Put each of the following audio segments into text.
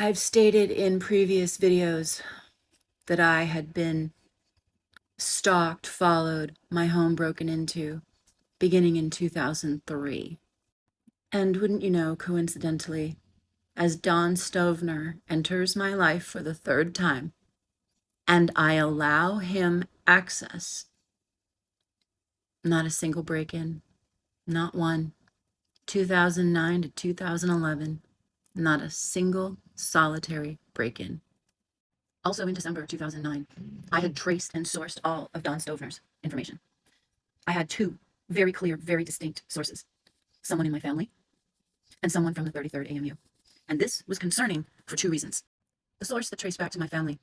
I've stated in previous videos that I had been stalked, followed, my home broken into, beginning in 2003. And wouldn't you know, coincidentally, as Don Stovner enters my life for the third time, and I allow him access, not a single break-in, not one, 2009 to 2011, not a single solitary break-in. Also in December 2009, I had traced and sourced all of Don Stovner's information. I had two very clear, very distinct sources, someone in my family and someone from the 33rd AMU. And this was concerning for two reasons. The source that traced back to my family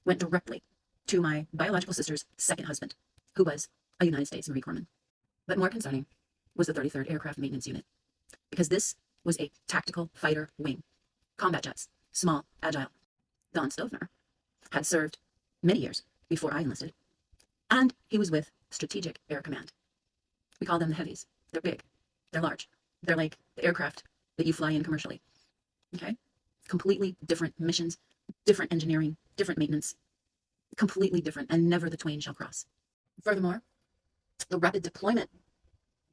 went directly to my biological sister's second husband, who was a United States Marine Corpsman. But more concerning was the 33rd Aircraft Maintenance Unit, because this was a tactical fighter wing, combat jets, small, agile. Don Stovner had served many years before I enlisted, and he was with Strategic Air Command. We call them the heavies. They're big, they're large, they're like the aircraft that you fly in commercially. Okay? Completely different missions, different engineering, different maintenance, completely different, and never the twain shall cross. Furthermore, the rapid deployment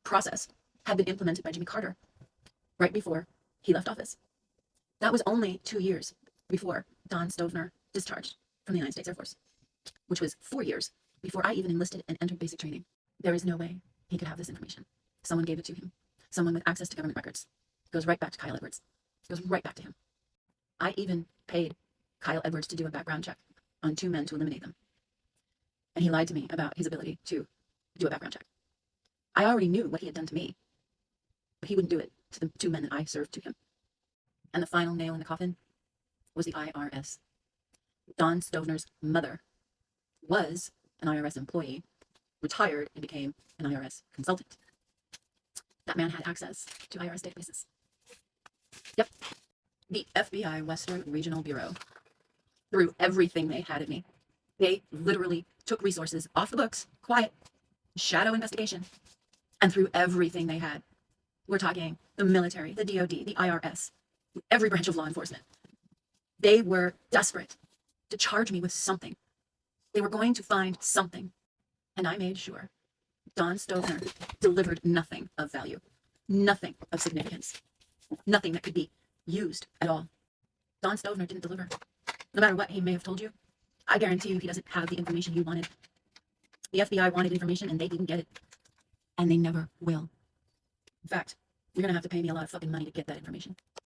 process had been implemented by Jimmy Carter right before he left office. That was only 2 years before Don Stovner discharged from the United States Air Force, which was 4 years before I even enlisted and entered basic training. There is no way he could have this information. Someone gave it to him. Someone with access to government records. It goes right back to Kyle Edwards. It goes right back to him. I even paid Kyle Edwards to do a background check on 2 men to eliminate them. And he lied to me about his ability to do a background check. I already knew what he had done to me, but he wouldn't do it to the 2 men that I served to him. And the final nail in the coffin was the IRS. Don Stovner's mother was an IRS employee, retired and became an IRS consultant. That man had access to IRS databases. Yep. The FBI Western Regional Bureau threw everything they had at me. They literally took resources off the books, quiet, shadow investigation, and threw everything they had. We're talking the military, the DOD, the IRS, every branch of law enforcement. They were desperate to charge me with something. They were going to find something. And I made sure Don Stovner delivered nothing of value, nothing of significance, nothing that could be used at all. Don Stovner didn't deliver. No matter what he may have told you, I guarantee you he doesn't have the information you wanted. The FBI wanted information and they didn't get it. And they never will. In fact, you're going to have to pay me a lot of fucking money to get that information.